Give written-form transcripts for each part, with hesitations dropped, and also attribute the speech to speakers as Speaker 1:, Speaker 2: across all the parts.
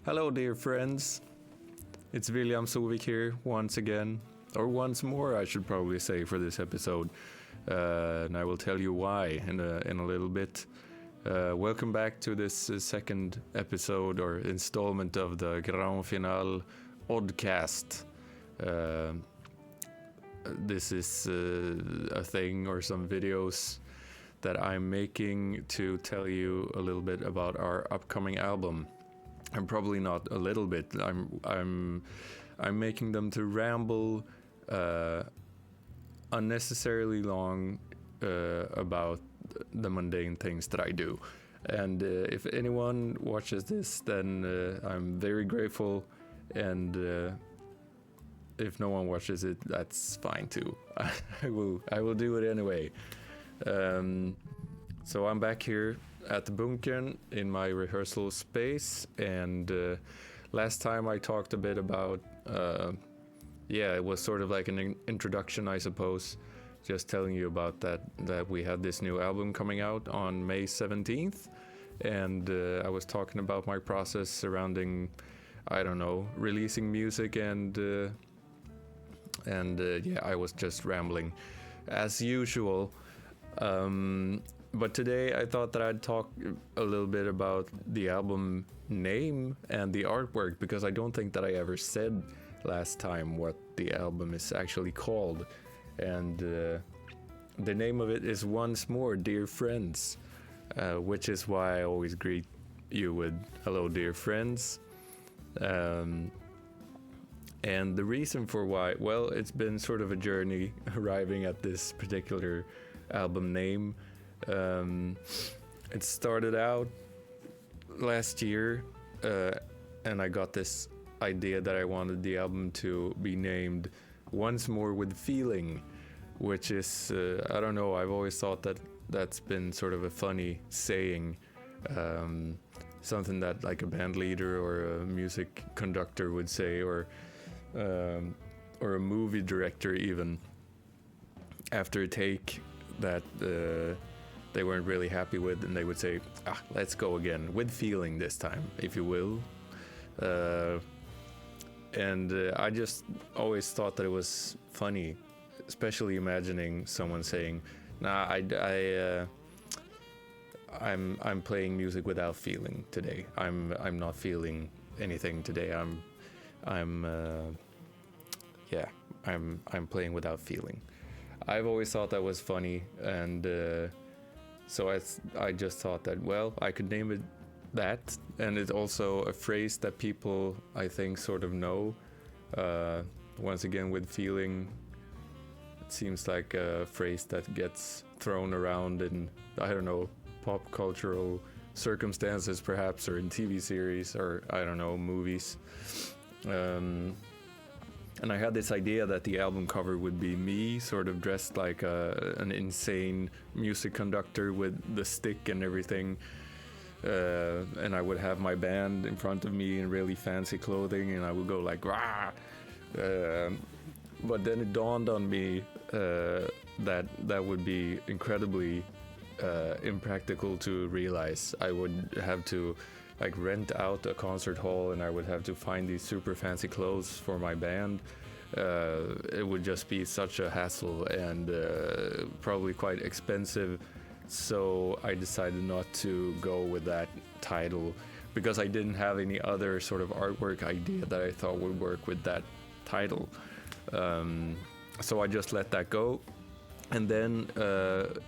Speaker 1: Hello, dear friends. It's William Sovik here once again, or once more, I should probably say, for this episode. And I will tell you why in a little bit. Welcome back to this second episode or installment of the Grand Finale Oddcast. This is a thing or some videos that I'm making to tell you a little bit about our upcoming album. And probably not a little bit. I'm making them to ramble unnecessarily long about the mundane things that I do. And if anyone watches this, then I'm very grateful. And if no one watches it, that's fine too. I will do it anyway. So I'm back here at the Bunkern in my rehearsal space, and last time I talked a bit about it was sort of like an introduction, I suppose, just telling you about that we had this new album coming out on May 17th, and I was talking about my process surrounding, I don't know, releasing music, and I was just rambling as usual. But today I thought that I'd talk a little bit about the album name and the artwork, because I don't think that I ever said last time what the album is actually called. And the name of it is Once More, Dear Friends, which is why I always greet you with hello, dear friends. And the reason for why, well, it's been sort of a journey arriving at this particular album name. It started out last year, and I got this idea that I wanted the album to be named Once More with Feeling, which is, I don't know, I've always thought that that's been sort of a funny saying, something that like a band leader or a music conductor would say, or a movie director even, after a take that they weren't really happy with, and they would say, let's go again with feeling this time, if you will. And I just always thought that it was funny, especially imagining someone saying, I'm playing music without feeling today. I'm not feeling anything today. I'm playing without feeling. I've always thought that was funny, and so I just thought that, well, I could name it that, and it's also a phrase that people, I think, sort of know. Once again, with feeling, it seems like a phrase that gets thrown around in, I don't know, pop cultural circumstances perhaps, or in TV series, or I don't know, movies. And I had this idea that the album cover would be me sort of dressed like an insane music conductor with the stick and everything. And I would have my band in front of me in really fancy clothing, and I would go like, rah! But then it dawned on me that would be incredibly impractical to realize. I would have to like rent out a concert hall, and I would have to find these super fancy clothes for my band. It would just be such a hassle, and probably quite expensive. So I decided not to go with that title, because I didn't have any other sort of artwork idea that I thought would work with that title. So I just let that go. And then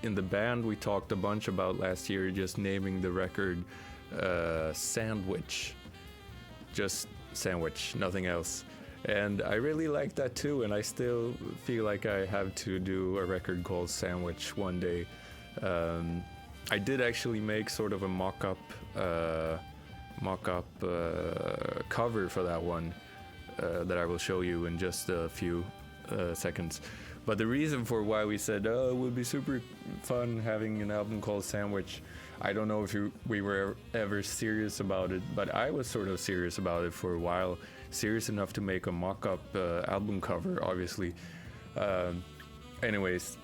Speaker 1: in the band, we talked a bunch about last year just naming the record Sandwich, just Sandwich, nothing else. And I really like that too, and I still feel like I have to do a record called Sandwich one day. I did actually make sort of a mock-up cover for that one that I will show you in just a few seconds. But the reason for why we said, it would be super fun having an album called Sandwich, I don't know if we were ever serious about it, but I was sort of serious about it for a while. Serious enough to make a mock-up album cover, obviously. Anyways,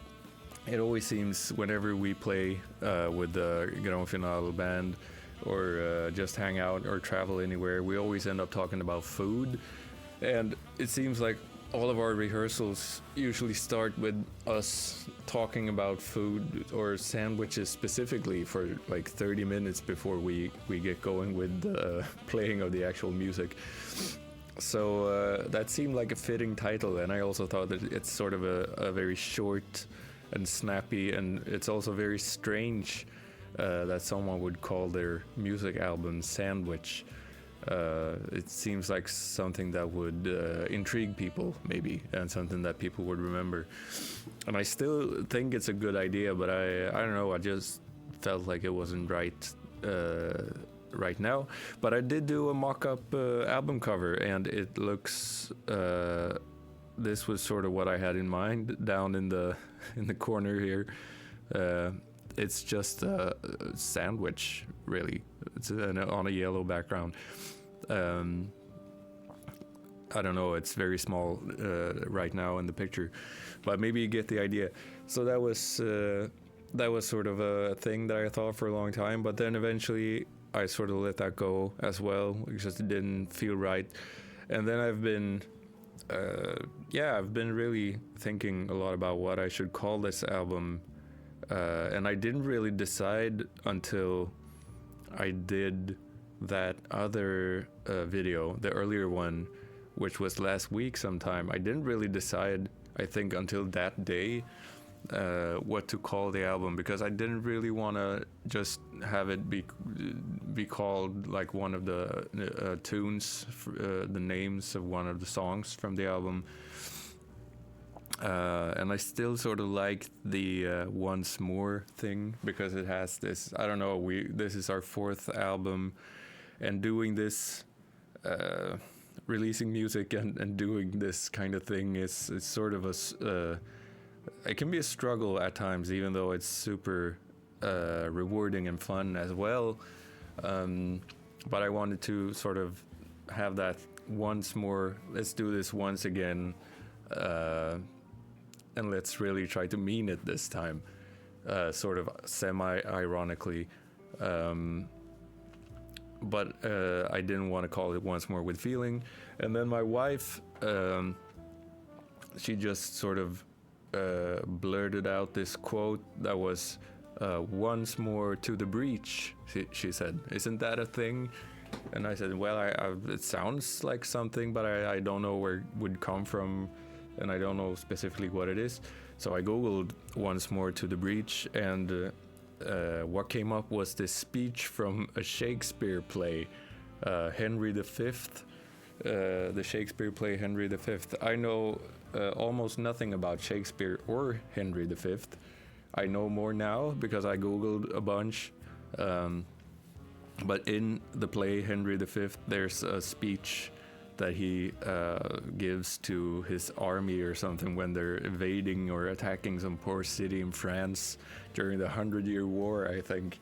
Speaker 1: it always seems whenever we play with the Grand Finale band, or just hang out or travel anywhere, we always end up talking about food. And it seems like all of our rehearsals usually start with us talking about food or sandwiches specifically for like 30 minutes before we get going with the playing of the actual music. So that seemed like a fitting title, and I also thought that it's sort of a very short and snappy, and it's also very strange that someone would call their music album Sandwich. It seems like something that would intrigue people, maybe, and something that people would remember. And I still think it's a good idea, but I don't know, I just felt like it wasn't right right now. But I did do a mock-up album cover, and it looks this was sort of what I had in mind down in the corner here. It's just a sandwich, really. It's on a yellow background. I don't know, it's very small right now in the picture, but maybe you get the idea. So that was sort of a thing that I thought for a long time, but then eventually I sort of let that go as well, because it didn't feel right. And then I've been really thinking a lot about what I should call this album, and I didn't really decide until I did that other video, the earlier one, which was last week sometime. I didn't really decide, I think, until that day what to call the album, because I didn't really want to just have it be called like one of the tunes, the names of one of the songs from the album. And I still sort of like the Once More thing, because it has this, I don't know, this is our fourth album, and doing this, releasing music and doing this kind of thing is sort of it can be a struggle at times, even though it's super rewarding and fun as well. But I wanted to sort of have that once more, let's do this once again, and let's really try to mean it this time, sort of semi-ironically. But I didn't want to call it Once More with Feeling. And then my wife, she just sort of blurted out this quote that was, once more to the breach, she said. Isn't that a thing? And I said, well, it sounds like something, but I don't know where it would come from, and I don't know specifically what it is. So I Googled Once More to the Breach, and what came up was this speech from a Shakespeare play, Henry V, the Shakespeare play Henry V. I know almost nothing about Shakespeare or Henry V. I know more now because I Googled a bunch. But in the play Henry V, there's a speech that he gives to his army or something when they're invading or attacking some poor city in France during the 100-Year War, I think.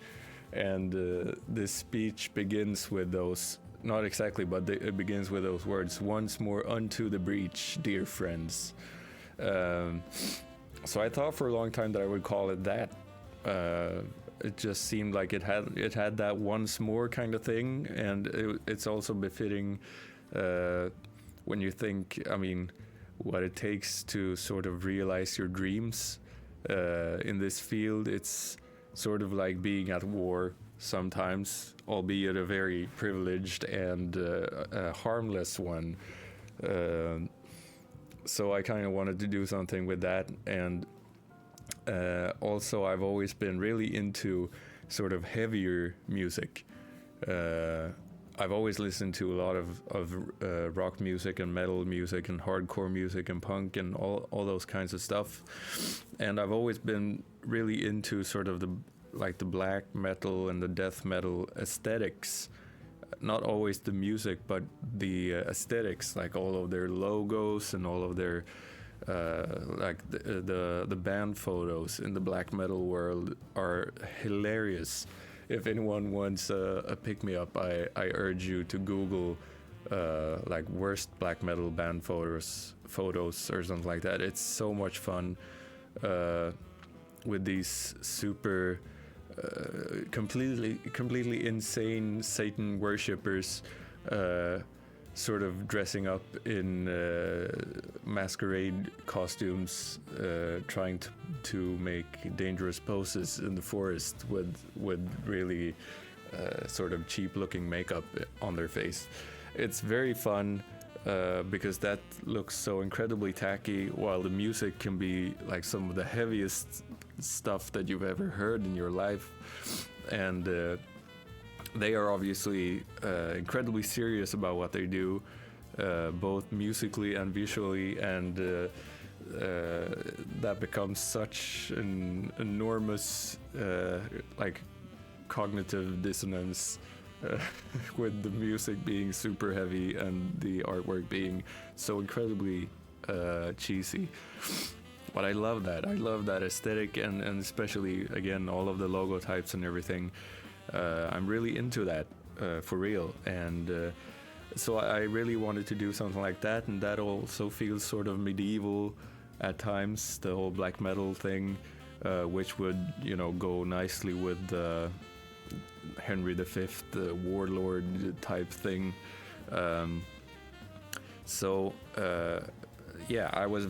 Speaker 1: And this speech begins with those, not exactly, but it begins with those words, once more unto the breach, dear friends. So I thought for a long time that I would call it that. It just seemed like it had that once more kind of thing, and it's also befitting when you think, I mean, what it takes to sort of realize your dreams in this field. It's sort of like being at war sometimes, albeit a very privileged and harmless one. So I kind of wanted to do something with that, and also I've always been really into sort of heavier music. I've always listened to a lot of rock music and metal music and hardcore music and punk and all those kinds of stuff. And I've always been really into sort of the black metal and the death metal aesthetics. Not always the music, but the aesthetics, like all of their logos and all of their the band photos in the black metal world are hilarious. If anyone wants a pick-me-up, I urge you to Google like worst black metal band photos or something like that. It's so much fun with these super completely insane Satan worshippers, sort of dressing up in masquerade costumes, trying to make dangerous poses in the forest with really sort of cheap-looking makeup on their face. It's very fun. Because that looks so incredibly tacky, while the music can be like some of the heaviest stuff that you've ever heard in your life. And they are obviously incredibly serious about what they do, both musically and visually, and that becomes such an enormous like cognitive dissonance. With the music being super heavy and the artwork being so incredibly cheesy. But I love that. I love that aesthetic, and especially, again, all of the logo types and everything. I'm really into that, for real. And so I really wanted to do something like that, and that also feels sort of medieval at times, the whole black metal thing, which would, go nicely with Henry V, the warlord type thing. Yeah, I was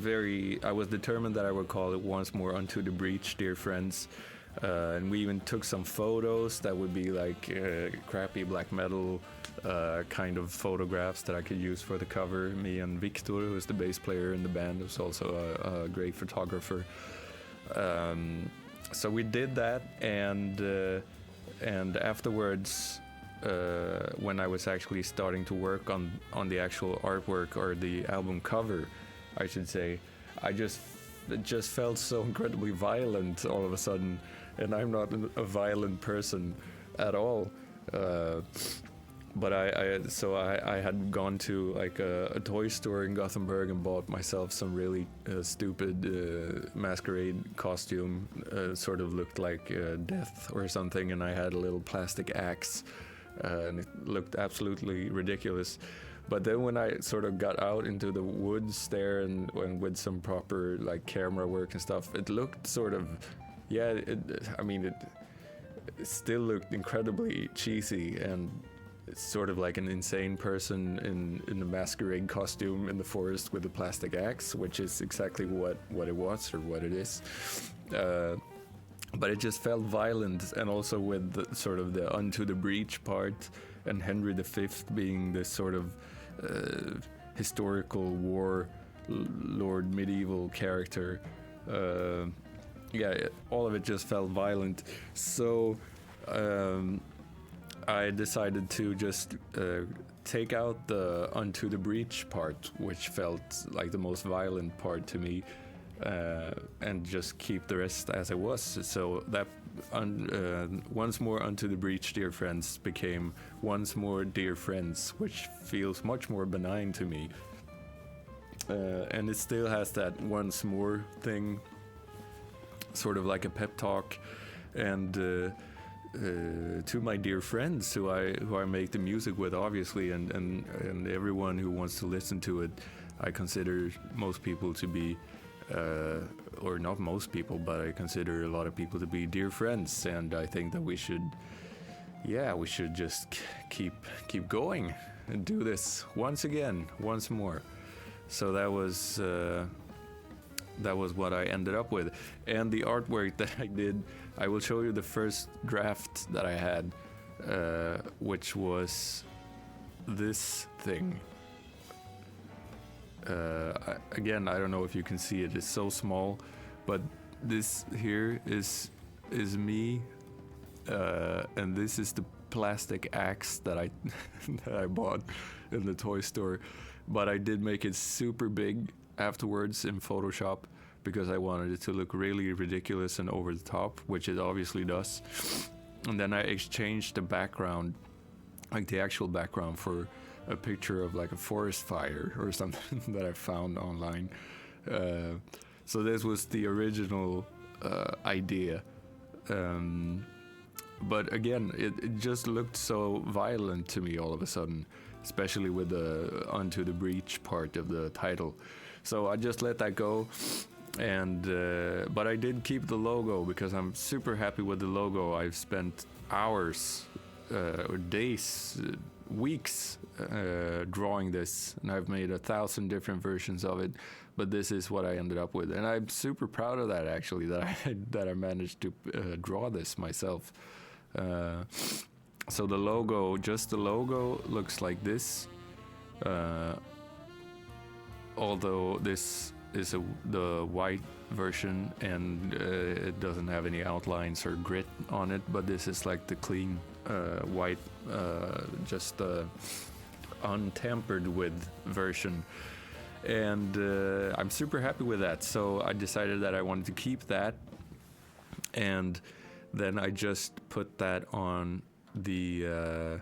Speaker 1: determined that I would call it Once More Unto the Breach, Dear Friends. And we even took some photos that would be like crappy black metal kind of photographs that I could use for the cover. Me and Victor, who's the bass player in the band, who's also a great photographer. So we did that, and afterwards, when I was actually starting to work on the actual artwork, or the album cover, I should say, it just felt so incredibly violent all of a sudden, and I'm not a violent person at all. But I had gone to like a toy store in Gothenburg and bought myself some really stupid masquerade costume, sort of looked like death or something, and I had a little plastic axe, and it looked absolutely ridiculous. But then when I sort of got out into the woods there and with some proper like camera work and stuff, it looked sort of, it still looked incredibly cheesy, and it's sort of like an insane person in a masquerade costume in the forest with a plastic axe, which is exactly what it was, or what it is. But it just felt violent, and also with the, sort of the Unto the Breach part, and Henry V being this sort of historical war lord medieval character. All of it just felt violent. So I decided to just take out the Unto the Breach part, which felt like the most violent part to me, and just keep the rest as it was. So that Once More Unto the Breach, Dear Friends became Once More Dear Friends, which feels much more benign to me. And it still has that once more thing, sort of like a pep talk, and to my dear friends who I make the music with, obviously, and everyone who wants to listen to it. I consider most people to be, or not most people, but I consider a lot of people to be dear friends, and I think that we should just keep going and do this once again, once more. So that was what I ended up with. And the artwork that I did, I will show you the first draft that I had, which was this thing. Again, I don't know if you can see it, it's so small, but this here is me, and this is the plastic axe that I that I bought in the toy store. But I did make it super big afterwards in Photoshop, because I wanted it to look really ridiculous and over the top, which it obviously does. And then I exchanged the background, like the actual background, for a picture of like a forest fire or something that I found online. So this was the original idea. But again, it just looked so violent to me all of a sudden, especially with the Unto the Breach part of the title. So I just let that go, and but I did keep the logo because I'm super happy with the logo. I've spent hours or days, weeks drawing this, and I've made 1,000 different versions of it, but this is what I ended up with, and I'm super proud of that, actually, that I managed to draw this myself. So the logo, just the logo, looks like this, although this is the white version, and it doesn't have any outlines or grit on it, but this is like the clean white, just untampered with version, and I'm super happy with that. So I decided that I wanted to keep that, and then I just put that on the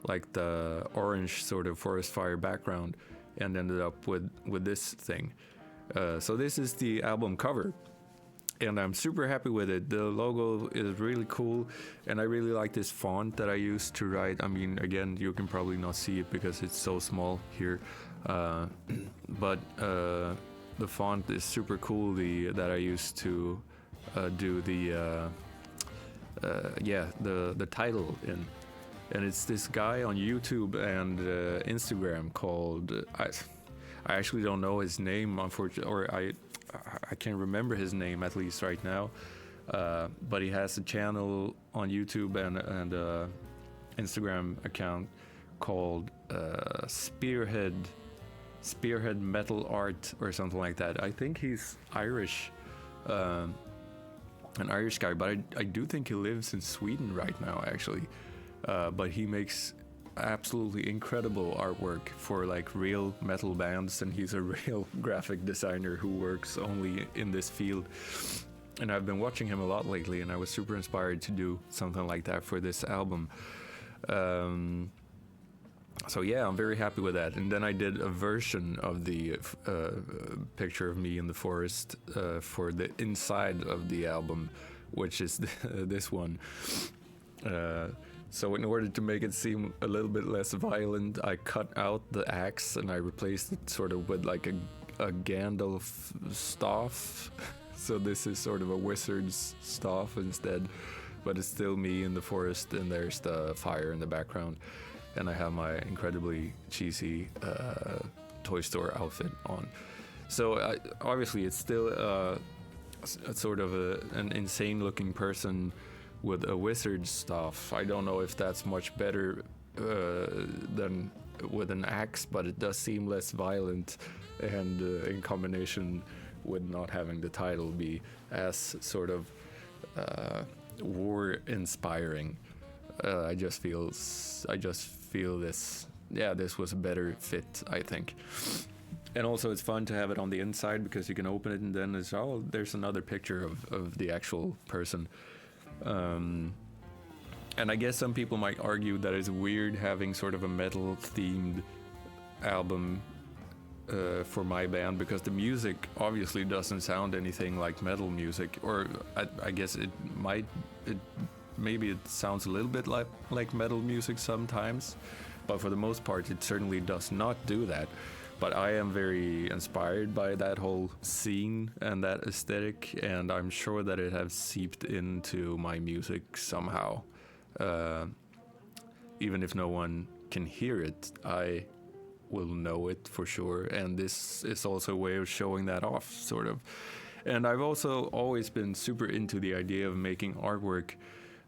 Speaker 1: like the orange sort of forest fire background, and ended up with this thing. So this is the album cover, and I'm super happy with it. The logo is really cool, and I really like this font that I used to write. I mean, again, you can probably not see it because it's so small here, but the font is super cool. That I used to do the title in, and it's this guy on YouTube and Instagram called I actually don't know his name, unfortunately, or I can't remember his name, at least right now. But he has a channel on YouTube and Instagram account called Spearhead Metal Art or something like that. I think he's Irish, an Irish guy, but I do think he lives in Sweden right now, actually. But he makes absolutely incredible artwork for like real metal bands, and he's a real graphic designer who works only in this field, and I've been watching him a lot lately, and I was super inspired to do something like that for this album. So yeah, I'm very happy with that. And then I did a version of the picture of me in the forest for the inside of the album, which is this one. So in order to make it seem a little bit less violent, I cut out the axe and I replaced it sort of with like a Gandalf staff. So this is sort of a wizard's staff instead, but it's still me in the forest, and there's the fire in the background, and I have my incredibly cheesy toy store outfit on. So obviously it's still a sort of an insane looking person with a wizard's staff. I don't know if that's much better than with an axe, but it does seem less violent, and in combination with not having the title be as sort of war-inspiring, I just feel this. Yeah, this was a better fit, I think. And also it's fun to have it on the inside because you can open it and then there's another picture of the actual person. And I guess some people might argue that it's weird having sort of a metal themed album for my band, because the music obviously doesn't sound anything like metal music, or I guess maybe it sounds a little bit like metal music sometimes, but for the most part it certainly does not do that. But I am very inspired by that whole scene and that aesthetic, and I'm sure that it has seeped into my music somehow. Even if no one can hear it, I will know it for sure, and this is also a way of showing that off, sort of. And I've also always been super into the idea of making artwork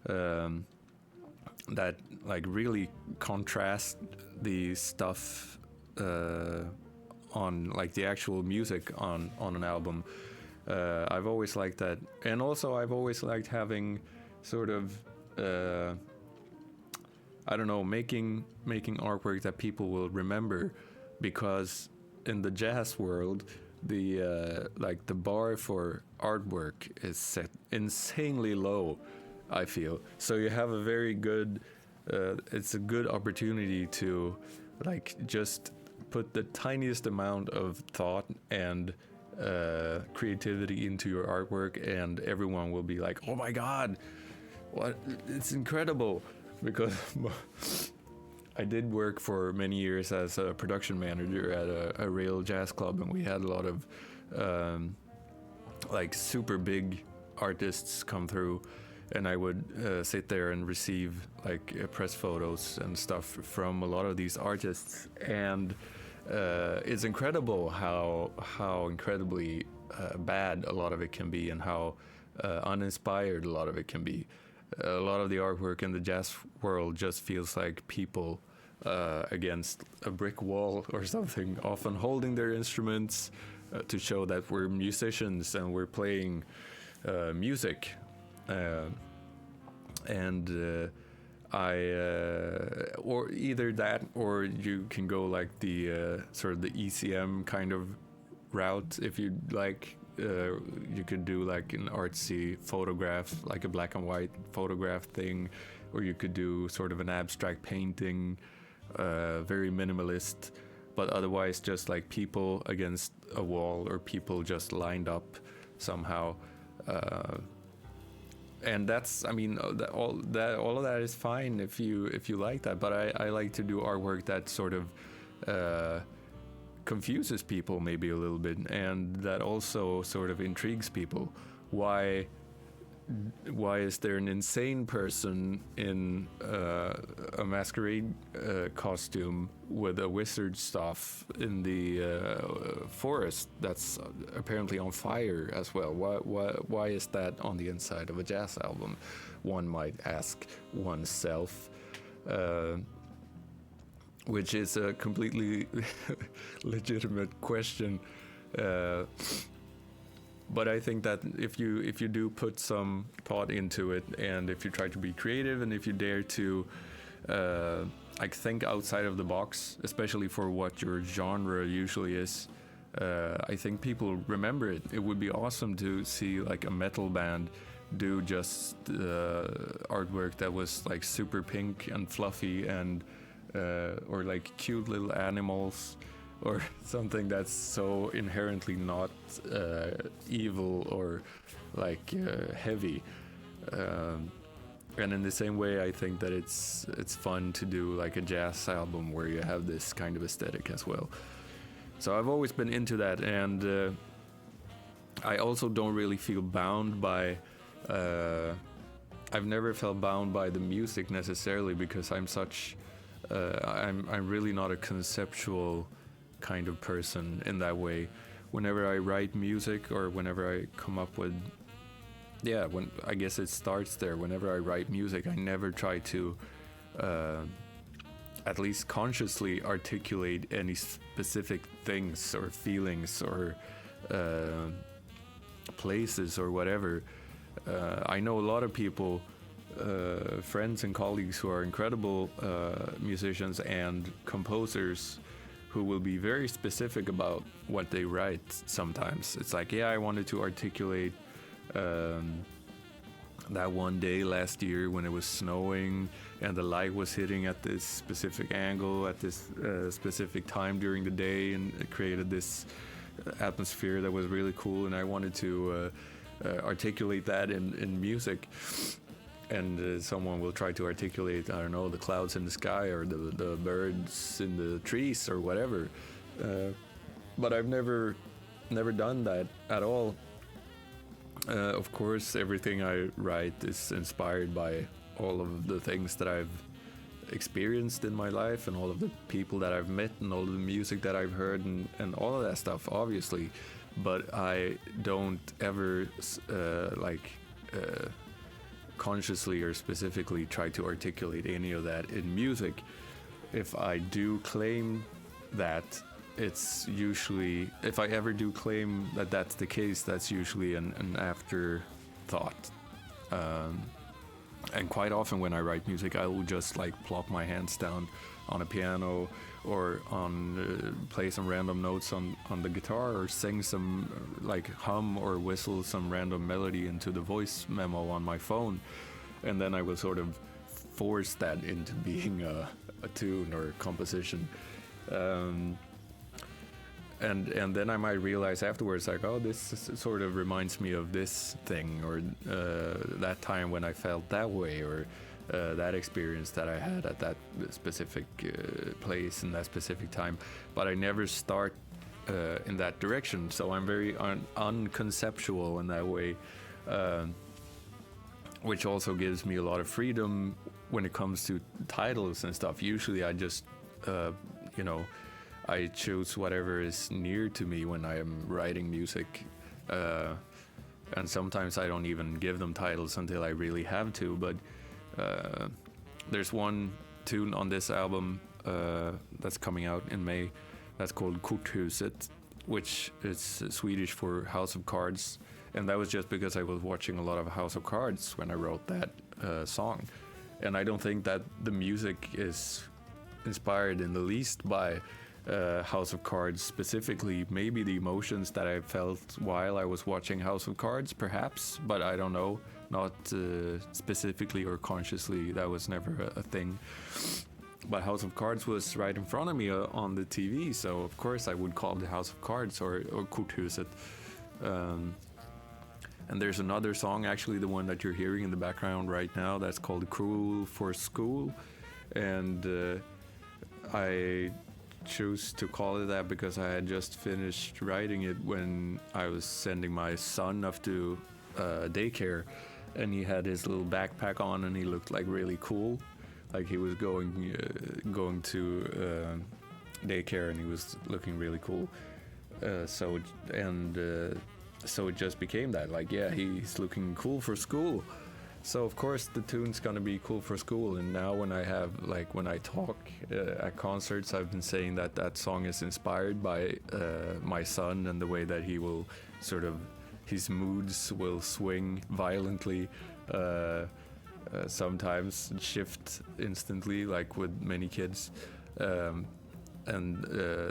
Speaker 1: that like really contrast the stuff on like the actual music on an album. I've always liked that, and also I've always liked having sort of I don't know, making artwork that people will remember, because in the jazz world the like the bar for artwork is set insanely low, I feel. So you have a very good it's a good opportunity to like just put the tiniest amount of thought and creativity into your artwork, and everyone will be like, oh my god, what, it's incredible. Because I did work for many years as a production manager at a real jazz club, and we had a lot of like super big artists come through, and I would sit there and receive like press photos and stuff from a lot of these artists, and it's incredible how incredibly bad a lot of it can be, and how uninspired a lot of it can be. A lot of the artwork in the jazz world just feels like people against a brick wall or something, often holding their instruments to show that we're musicians and we're playing music. Or either that, or you can go like the sort of the ECM kind of route if you like. You could do like an artsy photograph, like a black and white photograph thing, or you could do sort of an abstract painting, very minimalist, but otherwise just like people against a wall, or people just lined up somehow. And that's, I mean, all of that is fine if you like that, but I like to do artwork that sort of confuses people maybe a little bit, and that also sort of intrigues people. Why is there an insane person in a masquerade costume with a wizard staff in the forest that's apparently on fire as well? Why is that on the inside of a jazz album? One might ask oneself. Which is a completely legitimate question. But I think that if you do put some thought into it, and if you try to be creative, and if you dare to like think outside of the box, especially for what your genre usually is, I think people remember it. It would be awesome to see like a metal band do just artwork that was like super pink and fluffy, and or like cute little animals, or something that's so inherently not evil or like heavy. And in the same way, I think that it's fun to do like a jazz album where you have this kind of aesthetic as well. So I've always been into that, and I also don't really feel bound by. I've never felt bound by the music necessarily, because I'm such. I'm really not a conceptual kind of person in that way. Whenever I write music, or whenever I come up with, when I guess it starts there. Whenever I write music, I never try to, at least consciously, articulate any specific things or feelings or places or whatever. I know a lot of people. Friends and colleagues who are incredible musicians and composers, who will be very specific about what they write sometimes. It's like, I wanted to articulate that one day last year when it was snowing and the light was hitting at this specific angle at this specific time during the day, and it created this atmosphere that was really cool, and I wanted to articulate that in music. And someone will try to articulate, I don't know, the clouds in the sky, or the birds in the trees, or whatever. But I've never done that at all. Of course, everything I write is inspired by all of the things that I've experienced in my life, and all of the people that I've met, and all of the music that I've heard, and all of that stuff, obviously. But I don't ever consciously or specifically try to articulate any of that in music. If I do claim that, it's usually, if I ever do claim that that's the case, that's usually an afterthought. And quite often when I write music, I will just like plop my hands down on a piano, or on play some random notes on the guitar, or sing some like hum or whistle some random melody into the voice memo on my phone, and then I will sort of force that into being a tune or a composition, and then I might realize afterwards, like, oh, this sort of reminds me of this thing, or that time when I felt that way, or that experience that I had at that specific place in that specific time. But I never start in that direction. So I'm very unconceptual in that way, which also gives me a lot of freedom when it comes to titles and stuff. Usually I just, I choose whatever is near to me when I am writing music. And sometimes I don't even give them titles until I really have to. But there's one tune on this album that's coming out in May that's called Korthuset, which is Swedish for House of Cards. And that was just because I was watching a lot of House of Cards when I wrote that song. And I don't think that the music is inspired in the least by House of Cards specifically. Maybe the emotions that I felt while I was watching House of Cards, perhaps, but I don't know. Not specifically or consciously, that was never a thing. But House of Cards was right in front of me on the TV, so of course I would call it House of Cards or Korthuset. And there's another song, actually the one that you're hearing in the background right now, that's called Cruel for School. And I choose to call it that because I had just finished writing it when I was sending my son off to daycare. And he had his little backpack on and he looked like really cool. Like he was going to daycare and he was looking really cool. So it just became that, like, yeah, he's looking cool for school. So of course the tune's gonna be cool for school. And now when I talk at concerts, I've been saying that song is inspired by my son and the way that he will sort of, his moods will swing violently, sometimes shift instantly, like with many kids. And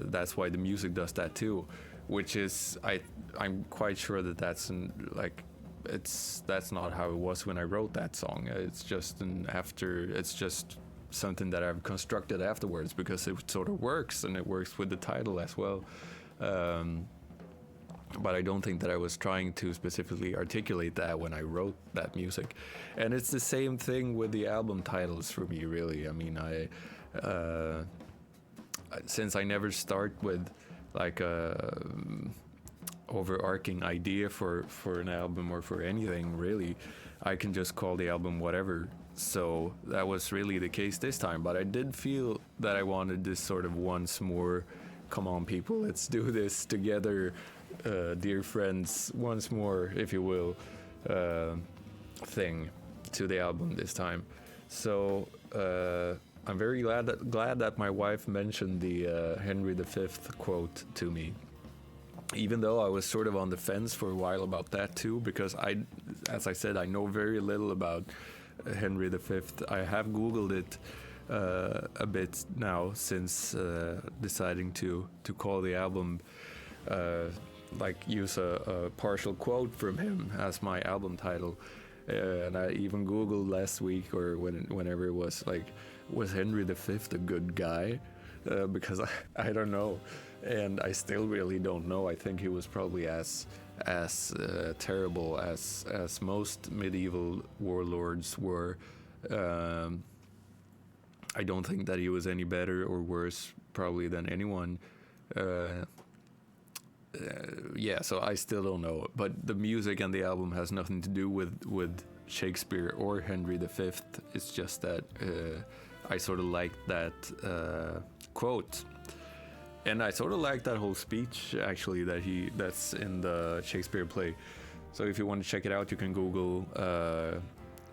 Speaker 1: that's why the music does that too, which is, I'm quite sure that that's not how it was when I wrote that song. It's just something that I've constructed afterwards because it sort of works, and it works with the title as well. But I don't think that I was trying to specifically articulate that when I wrote that music. And it's the same thing with the album titles for me, really. I mean, since I never start with like a overarching idea for an album or for anything, really, I can just call the album whatever. So that was really the case this time. But I did feel that I wanted this sort of once more, come on people, let's do this together, dear friends, once more, if you will, thing to the album this time. So I'm very glad that my wife mentioned the Henry V quote to me, even though I was sort of on the fence for a while about that too, because as I said, I know very little about Henry V. I have Googled it a bit now since deciding to call the album, use a partial quote from him as my album title. And I even Googled last week or whenever it was, like, was Henry V a good guy? Because I don't know, and I still really don't know. I think he was probably as terrible as most medieval warlords were. I don't think that he was any better or worse probably than anyone. So I still don't know. But the music and the album has nothing to do with Shakespeare or Henry V. It's just that I sort of like that quote, and I sort of like that whole speech actually that's in the Shakespeare play. So if you want to check it out, you can Google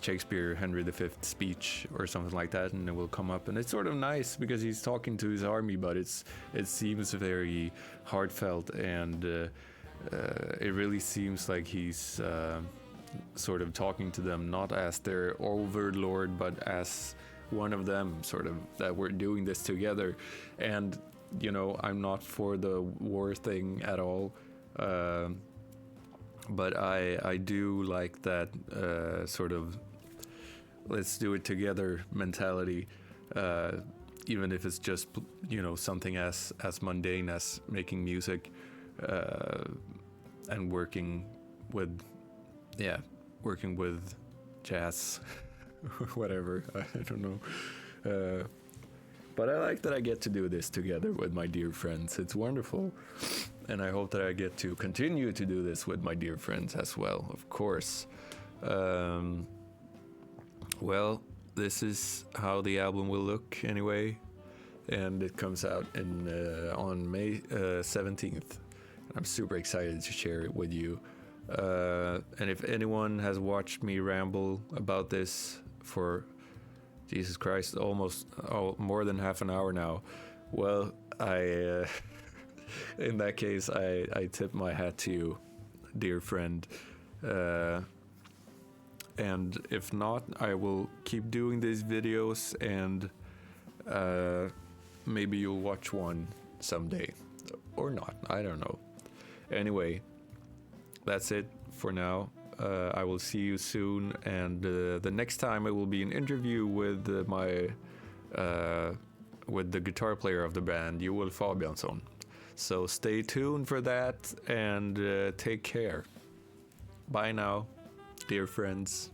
Speaker 1: Shakespeare Henry V speech or something like that, and it will come up. And it's sort of nice because he's talking to his army, but it seems very heartfelt, and it really seems like he's sort of talking to them not as their overlord, but as one of them, sort of, that we're doing this together. And I'm not for the war thing at all, but I do like that sort of let's do it together mentality, even if it's just something as mundane as making music and working with jazz or whatever. I don't know. But I like that I get to do this together with my dear friends. It's wonderful. And I hope that I get to continue to do this with my dear friends as well, of course. Well, this is how the album will look anyway. And it comes out on May 17th. I'm super excited to share it with you. And if anyone has watched me ramble about this for, Jesus Christ, almost more than half an hour now, well, I in that case, I tip my hat to you, dear friend. And if not, I will keep doing these videos, and maybe you'll watch one someday. Or not, I don't know. Anyway, that's it for now. I will see you soon, and the next time it will be an interview with with the guitar player of the band, Joel Fabiansson. So stay tuned for that, and take care. Bye now, dear friends.